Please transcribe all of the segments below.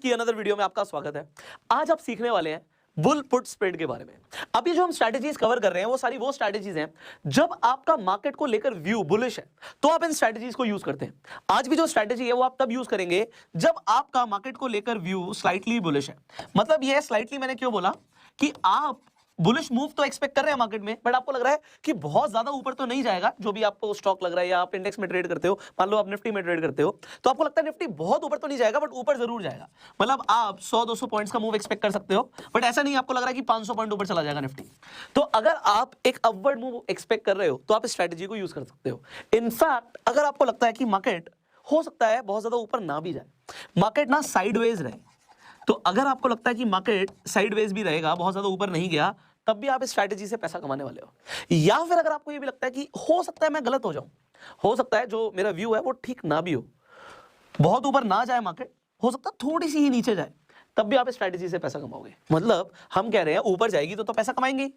की another video में आपका स्वागत है। आज आप सीखने वाले हैं बुल पुट स्प्रेड के बारे में। अभी जो हम स्ट्रैटेजीज कवर कर रहे हैं वो सारी वो स्ट्रैटेजीज हैं जब आपका मार्केट को लेकर व्यू बुलिश है तो आप इन स्ट्रैटेजीज को यूज करते हैं। आज भी जो स्ट्रैटेजी है वो आप तब यूज करेंगे जब आपका मार्केट को लेकर व्यू स्लाइटली बुलिश है। मतलब ये स्लाइटली मैंने क्यों बोला कि आप बुलिश मूव तो एक्सपेक्ट कर रहे हैं मार्केट में, बट आपको लग रहा है कि बहुत ज्यादा ऊपर तो नहीं जाएगा। जो भी आपको स्टॉक लग रहा है या आप इंडेक्स में ट्रेड करते हो, मान लो आप निफ्टी में ट्रेड करते हो, तो आपको लगता है निफ्टी बहुत ऊपर तो नहीं जाएगा बट ऊपर जरूर जाएगा। मतलब आप 100-200 पॉइंट्स का मूव एक्सपेक्ट कर सकते हो, बट ऐसा नहीं आपको लग रहा है कि 500 पॉइंट ऊपर चला जाएगा निफ्टी। तो अगर आप एक अपवर्ड मूव एक्सपेक्ट कर रहे हो तो आप इस स्ट्रैटेजी को यूज कर सकते हो। इनफैक्ट अगर आपको लगता है कि मार्केट हो सकता है बहुत ज्यादा ऊपर ना भी जाए, मार्केट ना साइडवेज रहे, तो अगर आपको लगता है कि मार्केट साइडवेज भी रहेगा, बहुत ज्यादा ऊपर नहीं गया, तब भी आप इस स्ट्रैटेजी से पैसा कमाने वाले हो। या फिर अगर आपको ये भी लगता है कि हो सकता है मैं गलत हो जाऊं, हो सकता है जो मेरा व्यू है वो ठीक ना भी हो, बहुत ऊपर ना जाए मार्केट, हो सकता है थोड़ी सी ही नीचे जाए, तब भी आप इस स्ट्रैटेजी से पैसा कमाओगे। मतलब हम कह रहे हैं ऊपर जाएगी तो पैसा कमाएंगे।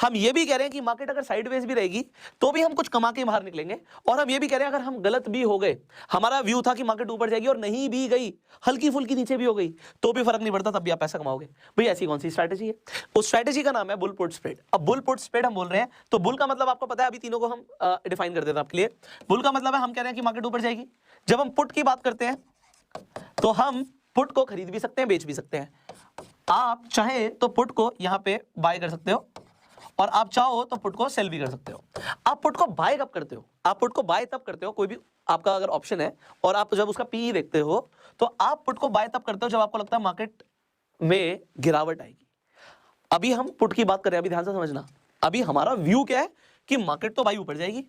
हम ये भी कह रहे हैं कि मार्केट अगर साइडवेज भी रहेगी तो भी हम कुछ कमा के बाहर निकलेंगे। और हम ये भी कह रहे हैं अगर हम गलत भी हो गए, हमारा व्यू था कि मार्केट ऊपर जाएगी और नहीं भी गई, हल्की फुल्की नीचे भी हो गई, तो भी फर्क नहीं पड़ता, तब भी आप पैसा कमाओगे। भाई ऐसी कौन सी स्ट्रैटेजी है? उस स्ट्रैटेजी का नाम है बुल पुट स्प्रेड। अब बुल पुट स्प्रेड हम बोल रहे हैं तो बुल का मतलब आपको पता है, अभी तीनों को हम डिफाइन कर देते हैं आपके लिए। बुल का मतलब है हम कह रहे हैं कि मार्केट ऊपर जाएगी। जब हम पुट की बात करते हैं तो हम पुट को खरीद भी सकते हैं, बेच भी सकते हैं। आप चाहे तो पुट को यहां पे बाय कर सकते हो और आप चाहो तो पुट को सेल भी कर सकते हो। आप पुट को बाय कब करते हो? आप पुट को बाय तब करते हो, कोई भी आपका अगर ऑप्शन है और आप जब उसका पीई देखते हो तो आप पुट को बाय तब करते हो जब आपको लगता है मार्केट में गिरावट आएगी। अभी हम पुट की बात कर रहे हैं, अभी ध्यान से समझना। अभी हमारा व्यू क्या है कि मार्केट तो भाई ऊपर जाएगी,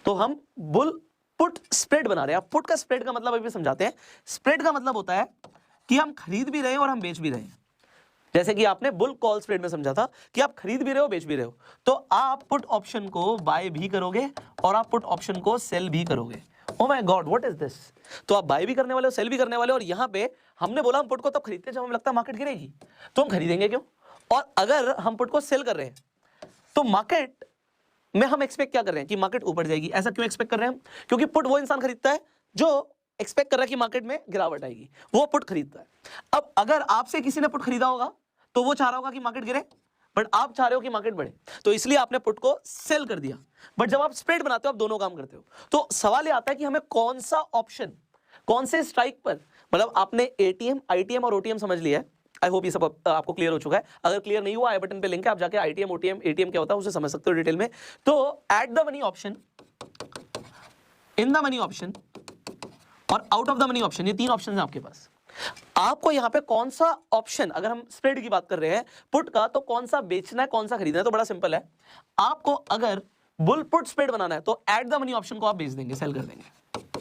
तो हम बुल पुट स्प्रेड बना रहे हैं। पुट का स्प्रेड का मतलब अभी समझाते हैं। स्प्रेड का मतलब होता है कि हम खरीद भी रहे हैं और हम बेच भी रहे हैं। जैसे कि आपने बुल कॉल स्प्रेड में समझा था कि आप खरीद भी रहे हो, बेच भी रहे हो, तो आप पुट ऑप्शन को बाय भी करोगे और आप पुट ऑप्शन को सेल भी करोगे। Oh my God, what is this? तो आप बाय भी करने वाले हो, सेल भी करने वाले हो। और यहां पे हमने बोला हम पुट को तब खरीदते हैं जब हमें लगता है मार्केट गिरेगी, तो हम खरीदेंगे क्यों? और अगर हम पुट को सेल कर रहे हैं तो मार्केट में हम एक्सपेक्ट क्या कर रहे हैं कि मार्केट ऊपर जाएगी। ऐसा क्यों एक्सपेक्ट कर रहे हैं हम? क्योंकि पुट वो इंसान खरीदता है जो एक्सपेक्ट कर रहा है कि मार्केट में गिरावट आएगी, वो पुट खरीदता है। अब अगर आपसे किसी ने पुट खरीदा होगा तो वो चाह रहा होगा कि मार्केट गिरे, बट आप चाह रहे हो कि मार्केट बढ़े, तो इसलिए आपने पुट को सेल कर दिया। बट जब आप स्प्रेड बनाते हो आप दोनों काम करते हो। तो सवाल ये आता है कि हमें कौन सा ऑप्शन, कौन से स्ट्राइक पर, मतलब आपने एटीएम, आईटीएम और ओटीएम समझ लिया है। आई होप ये सब आपको क्लियर हो चुका है। अगर क्लियर नहीं हुआ, आई बटन पे लिंक है, आप जाके आईटीएम, ओटीएम, एटीएम क्या होता है उसे समझ सकते हो डिटेल में। तो at the money option, in the money option और out of the money option, ये तीन ऑप्शन है आपके पास। आपको यहां पे कौन सा ऑप्शन, अगर हम स्प्रेड की बात कर रहे हैं पुट का, तो कौन सा बेचना है, कौन सा खरीदना है, तो बड़ा सिंपल है। आपको अगर बुल पुट स्प्रेड बनाना है तो एट द मनी ऑप्शन को आप बेच देंगे, सेल कर देंगे।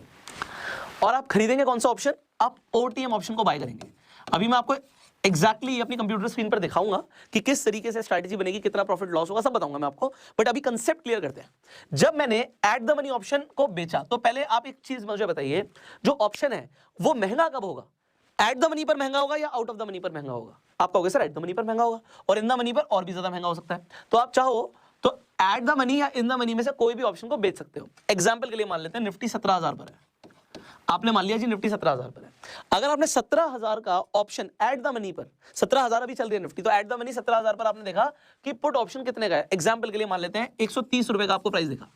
और आप खरीदेंगे कौन सा ऑप्शन? आप ओटीएम ऑप्शन को बाय करेंगे। अभी मैं आपको एग्जैक्टली अपनी कंप्यूटर स्क्रीन पर दिखाऊंगा कि किस तरीके से स्ट्रैटेजी बनेगी, कितना प्रॉफिट लॉस होगा, सब बताऊंगा मैं आपको। बट अभी कंसेप्ट क्लियर करते हैं। जब मैंने एट द मनी ऑप्शन को बेचा तो पहले आप एक चीज मुझे बताइए, जो ऑप्शन है वो महंगा कब होगा? एट द मनी पर महंगा होगा या आउट ऑफ द मनी पर महंगा होगा? आप कहोगे सर एट द मनी पर महंगा होगा, और इन द मनी पर और भी ज्यादा महंगा हो सकता है। तो आप चाहो तो एट द मनी या इन द मनी में से कोई भी ऑप्शन को बेच सकते हो। एग्जाम्पल के लिए मान लेते हैं निफ्टी 17,000 पर है, आपने मान लिया जी निफ्टी 17,000 पर है। अगर आपने 17,000 का ऑप्शन एट द मनी पर, 17,000 अभी चल रही है निफ्टी, तो एट द मनी 17,000 पर आपने देखा कि पुट ऑप्शन कितने का है। एग्जाम्पल के लिए मान लेते हैं 130 रुपए का आपको प्राइस दिखा,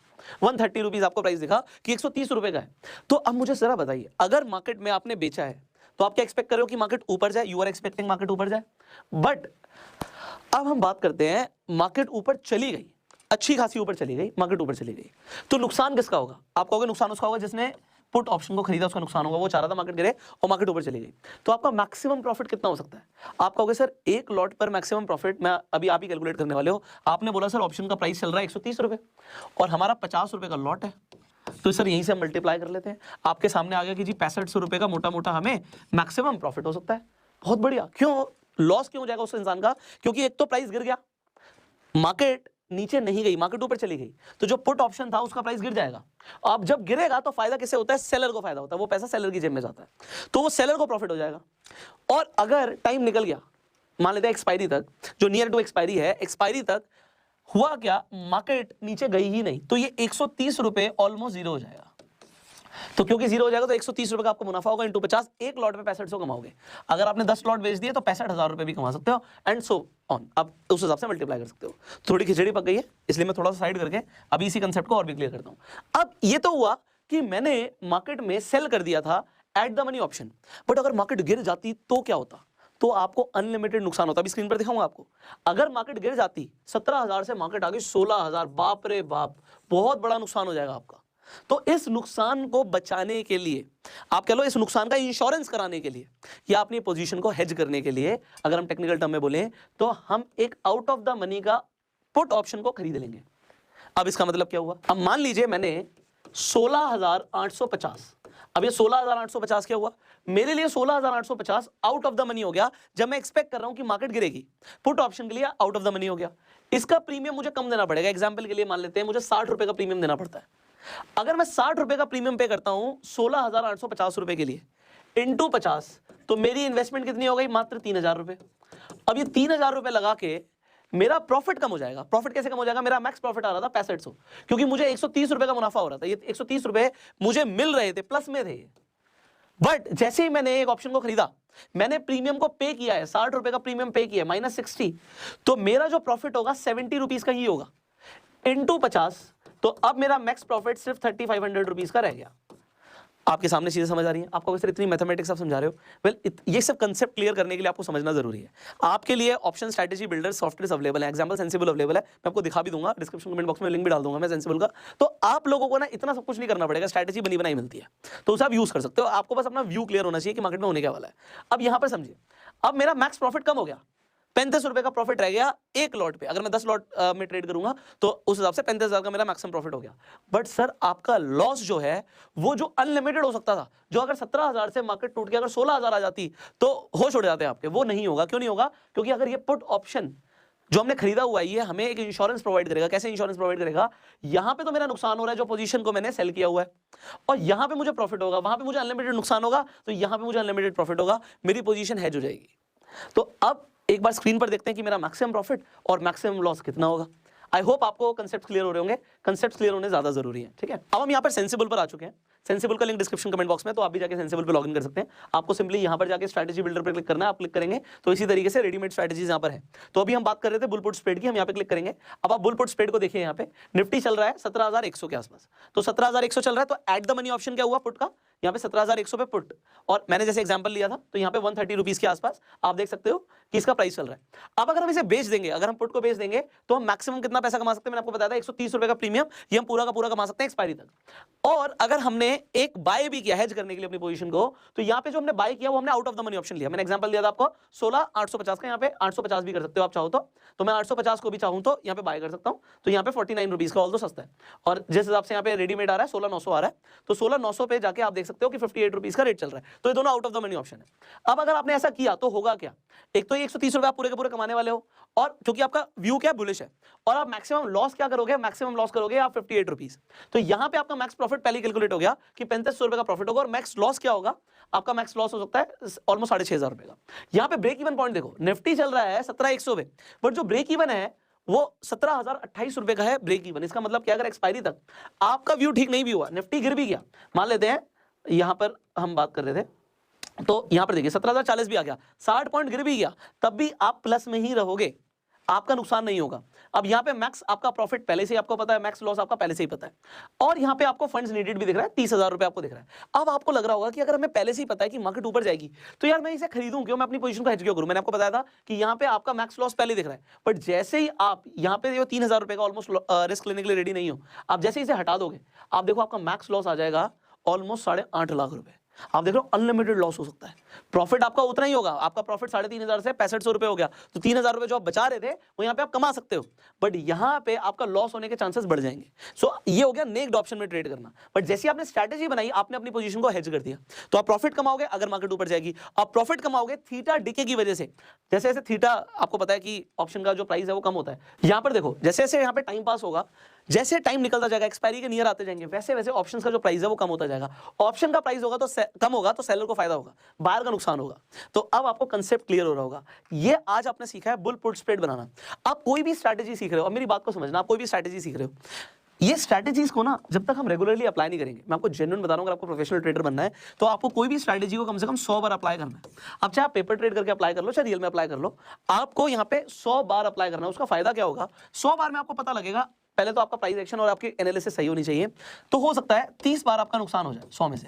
130 रुपीज आपको प्राइस दिखा कि 130 रुपए का है। तो अब मुझे जरा बताइए, अगर मार्केट में आपने बेचा है तो आप क्या एक्सपेक्ट कर रहे हो कि मार्केट ऊपर जाए? यू आर एक्सपेक्टिंग मार्केट ऊपर जाए। बट अब हम बात करते हैं, मार्केट ऊपर चली गई, अच्छी खासी ऊपर चली गई, मार्केट ऊपर चली गई, तो नुकसान किसका होगा? आप कहोगे नुकसान उसका होगा जिसने पुट ऑप्शन को खरीदा, उसका नुकसान होगा। वो चाह रहा था मार्केट गिरे और मार्केट ऊपर चली गई। तो आपका मैक्सिमम प्रॉफिट कितना हो सकता है? आप कहोगे सर एक लॉट पर मैक्सिमम प्रॉफिट, मैं अभी आप ही कैलकुलेट करने वाले हो। आपने बोला सर ऑप्शन का प्राइस चल रहा है 130 रुपए और हमारा 50 रुपए का लॉट है, तो सर यहीं से हम मल्टीप्लाई कर लेते हैं। आपके सामने आ गया कि जी 6500 रुपए का मोटा मोटा हमें मैक्सिमम प्रॉफिट हो सकता है। बहुत बढ़िया। क्यों लॉस क्यों हो जाएगा उस इंसान का? क्योंकि एक तो प्राइस गिर गया, मार्केट नीचे नहीं गई, मार्केट ऊपर चली गई, तो जो पुट ऑप्शन था उसका प्राइस गिर जाएगा। अब जब गिरेगा तो फायदा किसे होता है? सेलर को फायदा होता है, वो पैसा सेलर की जेब में जाता है, तो वो सेलर को प्रॉफिट हो जाएगा। और अगर टाइम निकल गया, मान लेते हैं एक्सपायरी तक, जो नियर टू एक्सपायरी है, एक्सपायरी तक हुआ क्या, मार्केट नीचे गई ही नहीं, तो ये 130 रुपए ऑलमोस्ट जीरो हो जाएगा। तो क्योंकि जीरो हो जाएगा तो 130 रुपए का आपको मुनाफा होगा इंटू 50, एक लॉट में 6500 कमाओगे। अगर आपने 10 लॉट बेच दिए तो 65,000 रुपए भी कमा सकते हो एंड सो ऑन। अब उस हिसाब से मल्टीप्लाई कर सकते हो। थोड़ी खिचड़ी पक गई है इसलिए मैं थोड़ा सा साइड करके अभी इसी कंसेप्ट को और भी क्लियर करता हूं। अब ये तो हुआ कि मैंने मार्केट में सेल कर दिया था eight the money option, but अगर मार्केट गिर जाती तो क्या होता? तो आपको अनलिमिटेड नुकसान होता। अभी स्क्रीन पर दिखाऊंगा आपको। अगर मार्केट गिर जाती 17,000 से मार्केट आ गई 16,000, बाप रे बाप, बहुत बड़ा नुकसान हो जाएगा आपका। तो इस नुकसान को बचाने के लिए, आप कह लो इस नुकसान का इंश्योरेंस कराने के लिए या अपनी पोजीशन को हेज करने के लिए, अगर हम टेक्निकल टर्म में बोलें तो हम एक आउट ऑफ द मनी का पुट ऑप्शन को खरीद लेंगे। अब इसका मतलब क्या हुआ? अब मान लीजिए मैंने 16,850, अब ये 16,850 क्या हुआ? मेरे लिए 16,850 आउट ऑफ द मनी हो गया जब मैं एक्सपेक्ट कर रहा हूं कि मार्केट गिरेगी। पुट ऑप्शन के लिए आउट ऑफ द मनी हो गया। इसका प्रीमियम मुझे कम देना पड़ेगा। एग्जांपल के लिए मान लेते हैं मुझे 60 रुपए का प्रीमियम देना पड़ता है। अगर मैं 60 रुपए का प्रीमियम पे करता हूं 16,850 रुपए के लिए इंटू 50, तो मेरी इन्वेस्टमेंट कितनी हो गई? मात्र 3,000 रुपए। अब ये 3,000 रुपए लगा के मेरा प्रॉफिट कम हो जाएगा। प्रॉफिट कैसे कम हो जाएगा? मेरा मैक्स प्रॉफिट आ रहा था 6500, क्योंकि मुझे 130 रुपए का मुनाफा हो रहा था। ये 130 रुपए मुझे मिल रहे थे, प्लस में थे। बट जैसे ही मैंने एक ऑप्शन को खरीदा, मैंने प्रीमियम को पे किया है, 60 रुपए का प्रीमियम पे किया है, -60, तो मेरा जो प्रॉफिट होगा 70 रुपीज का ही होगा इंटू 50। तो अब मेरा मैक्स प्रॉफिट सिर्फ 3,500 रुपीज का रह गया। आपके सामने चीजें समझ आ रही हैं? आपको अगर इतनी मैथमेटिक्स आप समझा रहे हो, वेल ये सब कंसेप्ट क्लियर करने के लिए आपको समझना जरूरी है। आपके लिए option strategy builder software available है, एग्जांपल सेंसिबल अवेलेबल है, मैं आपको दिखा भी दूंगा, डिस्क्रिप्शन कमेंट बॉक्स में लिंक भी डाल दूंगा मैं सेंसिबल का। तो आप लोगों को ना इतना सब कुछ नहीं करना पड़ेगा, स्ट्रैटेजी बनी बनाई मिलती है, तो उसे आप यूज कर सकते हो। आपको बस अपना व्यू क्लियर होना चाहिए कि मार्केट में होने क्या वाला है। अब यहां पर समझिए, अब मेरा मैक्स प्रॉफिट कम हो गया, 35 रुपए का प्रॉफिट रह गया एक लॉट पे। अगर मैं 10 लॉट में ट्रेड करूंगा तो उस हिसाब से 35,000 का मेरा मैक्सिमम प्रॉफिट हो गया। बट सर आपका लॉस जो है वो जो अनलिमिटेड हो सकता था, जो अगर 17,000 से मार्केट टूट के अगर 16,000 आ जाती तो होश उड़ जाते आपके, वो नहीं होगा। क्यों नहीं होगा? क्योंकि अगर ये पुट ऑप्शन जो हमने खरीदा हुआ है ये हमें एक इंश्योरेंस प्रोवाइड करेगा। कैसे इंश्योरेंस प्रोवाइड करेगा? यहां पे तो मेरा नुकसान हो रहा है जो पोजीशन को मैंने सेल किया हुआ है, और यहां पे मुझे प्रॉफिट होगा, वहां पे मुझे अनलिमिटेड नुकसान होगा, तो यहां पे मुझे अनलिमिटेड प्रॉफिट होगा, मेरी पोजीशन हेज हो जाएगी। तो अब एक बार स्क्रीन पर देखते हैं कि मेरा मैक्सिमम प्रॉफिट और मैक्सिमम लॉस कितना होगा। आई होप आपको कंसेप्ट क्लियर हो रहे होंगे। कंसेप्ट क्लियर होने ज्यादा जरूरी है, ठीक है। अब हम यहाँ पर सेंसिबल पर आ चुके हैं। सेंसिबल का लिंक डिस्क्रिप्शन कमेंट बॉक्स में, तो आप भी जाके सेंसिबल पे लॉगिन कर सकते हैं। आपको सिंपली यहाँ पर जाके स्ट्रैटेजी बिल्डर पर क्लिक करना है, आप क्लिक करेंगे तो इसी तरीके से रेडीमेड स्ट्रैटेजीज यहाँ पर है। तो अभी हम बात कर रहे थे बुल पुट स्प्रेड की, हम यहाँ पे क्लिक करेंगे। अब आप बुल पुट स्प्रेड को देखिए, यहाँ पे निफ्टी चल रहा है 17,100 के आसपास, तो 17,100 चल रहा है, तो एट द मनी ऑप्शन क्या हुआ पुट का? यहाँ पे 17,100 पे पुट, और मैंने जैसे एग्जांपल लिया था तो यहाँ पे 130 रुपीज के आसपास आप देख सकते हो कि इसका प्राइस चल रहा है। अब अगर हम इसे बेच देंगे, अगर हम पुट को बेच देंगे तो हम मैक्सिमम कितना पैसा कमा सकते हैं? मैंने आपको बताया था 130 रुपए का प्रीमियम, ये हम पूरा का पूरा कमा सकते हैं एक्सपायरी तक। और अगर हमने एक बाय भी किया हेज करने के लिए अपनी पोजीशन को, तो यहाँ पे जो हमने बाय किया वो हमने out of the money option लिया। मैंने एग्जांपल दिया था आपको 16,850 का, यहाँ पे 850 भी कर सकते हो आप चाहो तो मैं 850 को भी चाहूं तो यहाँ पे बाय कर सकता हूं। तो यहाँ पे 49 रुपीज का, ऑल तो सस्ता है। और जिस हिसाब से यहाँ पे रेडीमेड आ रहा है 16,900 आ रहा है, तो 16,900 पे जाके आप देख सकते हो कि 58 रुपीज का रेट चल रहा है। तो ये दोनों out of the money option है। अब अगर आपने ऐसा किया तो होगा क्या? एक तो 130 रुपए आप पूरे के पूरे कमाने वाले हो, और क्योंकि आपका व्यू क्या बुलिश है, और आप मैक्सिमम लॉस क्या करोगे? मैक्सिमम लॉस करोगे आप 58 रुपीज। तो यहां पे आपका मैक्स प्रॉफिट पहले कैलकुलेट हो गया कि 3500 रुपए का प्रॉफिट होगा, और मैक्स लॉस क्या होगा? आपका मैक्स लॉस हो सकता है ऑलमोस्ट 6,500 रुपए का। यहां पे ब्रेक इवन पॉइंट देखो, निफ्टी चल रहा है 17,100 पे, बट जो ब्रेक इवन है वो 17,028 रुपए का है ब्रेक इवन। इसका मतलब क्या? अगर एक्सपायरी तक आपका व्यू ठीक नहीं भी हुआ, निफ्टी गिर भी गया, मान लेते हैं यहां पर हम बात कर रहे थे, तो यहां पर देखिए 17,040 भी आ गया, 60 पॉइंट गिर भी गया, तब भी आप प्लस में ही रहोगे, आपका नुकसान नहीं होगा। अब यहाँ पे मैक्स आपका प्रॉफिट पहले से ही आपको पता है, मैक्स लॉस आपका पहले से ही पता है, और यहाँ पे आपको फंड्स नीडेड भी दिख रहा है, 30,000 रुपए आपको दिख रहा है। अब आपको लग रहा होगा कि अगर हमें पहले से ही पता है कि मार्केट ऊपर जाएगी तो यार मैं इसे खरीदूं क्यों, मैं अपनी पोजीशन को हेज क्यों करूं? मैंने आपको बताया था कि यहाँ पे आपका मैक्स लॉस पहले दिख रहा है, बट जैसे ही आप यहाँ पे 3,000 रुपए का ऑलमोस्ट रिस्क लेने के लिए रेडी नहीं हो, आप जैसे इसे हटा दोगे, आप देखो आपका मैक्स लॉस आ जाएगा ऑलमोस्ट 8.5 लाख रुपए। आप देख रहे हो अनलिमिटेड लॉस हो सकता है। प्रॉफिट आपका उतना ही होगा, आपका प्रॉफिट 3,500 से 6500 रुपए हो गया, तो 3,000 रुपए जो आप बचा रहे थे वो यहाँ पे आप कमा सकते हो, बट यहाँ पे आपका लॉस होने के चांसेस बढ़ जाएंगे। सो ये हो गया नेक्ड ऑप्शन में ट्रेड करना। बट जैसे आपने स्ट्रैटेजी बनाई, आपने अपनी पोजीशन को हेज कर दिया, तो आप प्रॉफिट कमाओगे अगर मार्केट ऊपर जाएगी, आप प्रॉफिट कमाओगे थीटा डिके की वजह से। जैसे जैसे थीटा आपको पता है कि ऑप्शन का जो प्राइस है वो कम होता है, यहाँ पर देखो जैसे जैसे यहाँ पे टाइम पास होगा, जैसे टाइम निकलता जाएगा, एक्सपायरी के नियर आते जाएंगे, वैसे वैसे ऑप्शन का जो प्राइस है वो कम होता जाएगा। ऑप्शन का प्राइस होगा तो कम होगा तो सेलर को फायदा होगा, बायर का नुकसान होगा। तो अब आपको कंसेप्ट क्लियर हो रहा होगा। ये आज आपने सीखा है बुल पुट स्प्रेड बनाना। आप कोई भी स्ट्रैटेजी सीख रहे हो, अब मेरी बात को समझना, आप कोई भी स्ट्रैटेजी सीख रहे हो, ये स्ट्रैटेजीज को ना जब तक हम रेगुलरली अप्लाई नहीं करेंगे, मैं आपको जेन्युइन बता रहा हूं, अगर आपको प्रोफेशनल ट्रेडर बनना है तो आपको कोई भी स्ट्रैटेजी को कम से कम 100 बार अप्लाई करना है। अब चाहे आप पेपर ट्रेड करके अप्लाई कर लो, चाहे रियल में अप्लाई कर लो, आपको यहाँ पे 100 बार अप्लाई करना है। उसका फायदा क्या होगा, 100 बार में आपको पता लगेगा, पहले तो आपका प्राइस एक्शन और आपकी एनालिसिस सही होनी चाहिए। तो हो सकता है 30 बार आपका नुकसान हो जाए 100 में से,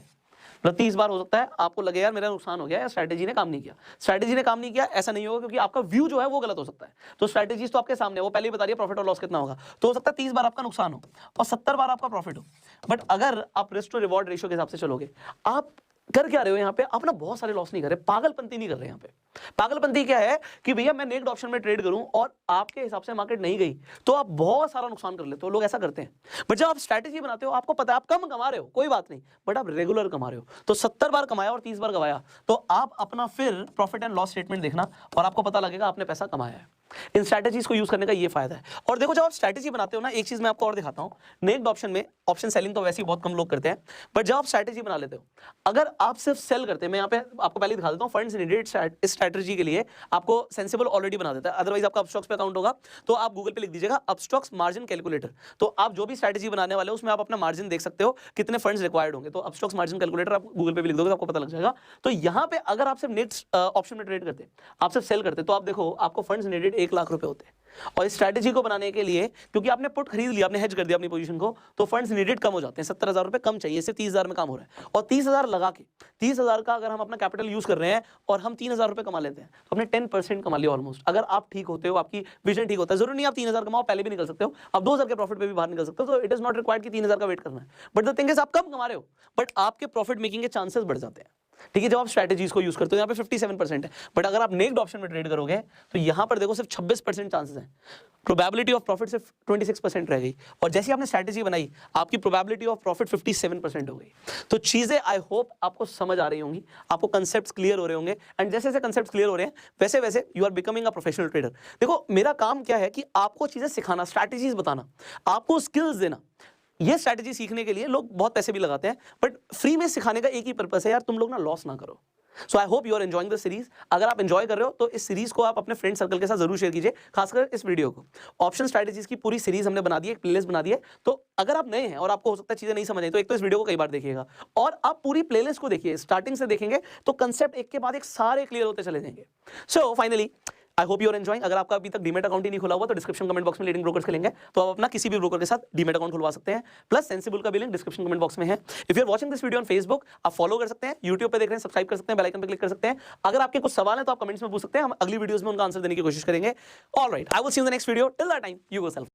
मतलब 30 बार हो सकता है आपको लगे यार मेरा नुकसान हो गया या स्ट्रैटेजी ने काम नहीं किया। स्ट्रैटेजी ने काम नहीं किया ऐसा नहीं होगा, क्योंकि आपका व्यू जो है वो गलत हो सकता है। तो स्ट्रैटेजीज तो आपके सामने, वो पहले ही बता रही है प्रॉफिट और लॉस कितना होगा। तो हो सकता है 30 बार आपका नुकसान हो और 70 बार आपका प्रॉफिट हो। बट अगर आप रिस्क टू रिवॉर्ड रेशियो के हिसाब से चलोगे, आप कर क्या रहे हो यहाँ पे, आप ना बहुत सारे लॉस नहीं कर रहे, पागलपंती नहीं कर रहे यहाँ पे। पागलपंती क्या है कि भैया मैं नेक्ड ऑप्शन में ट्रेड करूं और आपके हिसाब से मार्केट नहीं गई तो आप बहुत सारा नुकसान कर लेते हो, लोग ऐसा करते हैं। बट जब आप स्ट्रैटेजी बनाते हो, आपको पता है आप कम कमा रहे हो, कोई बात नहीं, बट आप रेगुलर कमा रहे हो। तो 70 बार कमाया और 30 बार गवाया, तो आप अपना फिर प्रॉफिट एंड लॉस स्टेटमेंट देखना और आपको पता लगेगा आपने पैसा कमाया है। इन स्ट्रैटेजीज को यूज करने का ये फायदा है। और देखो जब आप स्ट्रैटेजी बनाते हो ना, एक चीज मैं आपको और दिखाता हूं, नेक्ड ऑप्शन में ऑप्शन सेलिंग तो वैसे ही बहुत कम लोग करते हैं, बट जब आप स्ट्रैटेजी बना लेते हो, अगर आप सिर्फ सेल करते हैं, मैं यहाँ पे आपको पहले दिखा देता हूँ, फंड्स नीडेड इस स्ट्रैटेजी के लिए आपको सेंसिबल ऑलरेडी बना देता है। अदरवाइज आपका अपस्टॉक्स पे अकाउंट होगा तो आप गूगल पे लिख दीजिएगा अपस्टॉक्स मार्जिन कैलकुलेटर, तो आप जो भी स्ट्रैटेजी बनाने वाले हो उसमें आप अपना मार्जिन देख सकते हो, कितने फंड्स रिक्वायर्ड होंगे। तो अपस्टॉक्स मार्जिन कैलकुलेटर आप गूगल पे भी लिख दोगे तो आपको पता लग जाएगा। तो यहाँ पे अगर आप सिर्फ नेक्स्ट ऑप्शन में ट्रेड करते, आप सिर्फ सेल करते, तो आप देखो आपको फंड्स नीडेड 1 लाख रुपए होते हैं। और इस स्ट्रैटेजी को बनाने के लिए, क्योंकि आपने पुट खरीद लिया, आपने हेज कर दिया अपनी पोजीशन को, तो फंड्स नीडेड कम हो जाते हैं, 70,000 रुपए कम चाहिए, सिर्फ 30,000 में काम हो रहा है। और 30,000 लगा के, 30,000 का अगर हम अपना कैपिटल यूज कर रहे हैं और हम 3,000 रुपए कमा लेते हैं, तो हमने 10% कमा लिया ऑलमोस्ट। अगर आप ठीक होते हो, आपकी विजन ठीक होता है, जरूरी नहीं आप 3,000 कमाओ, पहले भी निकल सकते हो, आप 2,000 के प्रॉफिट पे भी बाहर निकल सकते हो। तो इट इज नॉट रिक्वायर्ड कि 3,000 का वेट करना है। बट द थिंग इज आप कम कमा रहे हो, बट आपके प्रॉफिट मेकिंग के चांसेस बढ़ जाते हैं। ठीक है, जब आप स्ट्रैटेजीज को यूज करते हो, यहाँ पे 57% है, बट अगर आप नेक्ड ऑप्शन में ट्रेड करोगे तो यहाँ पर देखो सिर्फ 26% चांसेस हैं। प्रोबेबिलिटी ऑफ प्रॉफिट सिर्फ 26% रह गई, और जैसे आपने स्ट्रैटेजी बनाई आपकी प्रोबेबिलिटी ऑफ प्रॉफिट 57% हो गई। तो चीजें आई होप आपको समझ आ रही होंगी, आपको कंसेप्ट्स क्लियर हो रहे होंगे, एंड जैसे जैसे कंसेप्ट्स क्लियर हो रहे हैं वैसे वैसे you are becoming a professional trader. देखो मेरा काम क्या है कि आपको चीजें सिखाना, स्ट्रैटेजीज बताना, आपको स्किल्स देना। ये स्ट्रैटेजी सीखने के लिए लोग बहुत पैसे भी लगाते हैं, बट फ्री में सिखाने का एक ही पर्पस है यार, तुम लोग ना लॉस ना करो। So I hope you are enjoying the series. अगर आप एंजॉय कर रहे हो तो इस सीरीज को आप अपने फ्रेंड सर्कल के साथ जरूर शेयर कीजिए, खासकर इस वीडियो को। ऑप्शन स्ट्रैटेजीज की पूरी सीरीज हमने बना दी है, एक प्लेलिस्ट बना दी है। तो अगर आप नए हैं और आपको हो सकता है चीजें नहीं समझ आई, तो एक तो इस वीडियो को कई बार देखिएगा और आप पूरी प्लेलिस्ट को देखिए, स्टार्टिंग से देखेंगे तो कंसेप्ट एक के बाद एक सारे क्लियर होते चले जाएंगे। So finally I hope you are enjoying. अगर आपका अभी तक डीमेट अकाउंट ही नहीं खुला हुआ तो डिस्क्रिप्शन कमेंट बॉक्स में लीडिंग ब्रोकर्स के लिंक है, तो आप अपना किसी भी ब्रोकर के साथ डीमेट अकाउंट खुलवा सकते हैं। प्लस सेंसिबल का भी लिंक डिस्क्रिप्शन कमेंट बॉक्स में है। If you are watching this video on Facebook, आप फॉलो कर सकते हैं, यूट्यूब पे देख रहे हैं सब्सक्राइब कर सकते हैं, बेल आइकन पे क्लिक कर सकते हैं। अगर आपके कुछ सवाल है तो आप कमेंट्स में पूछ सकते हैं, हम अगली वीडियोस में उनका आंसर देने की कोशिश करेंगे। Alright, I will see you in the next video. Till that time you go self.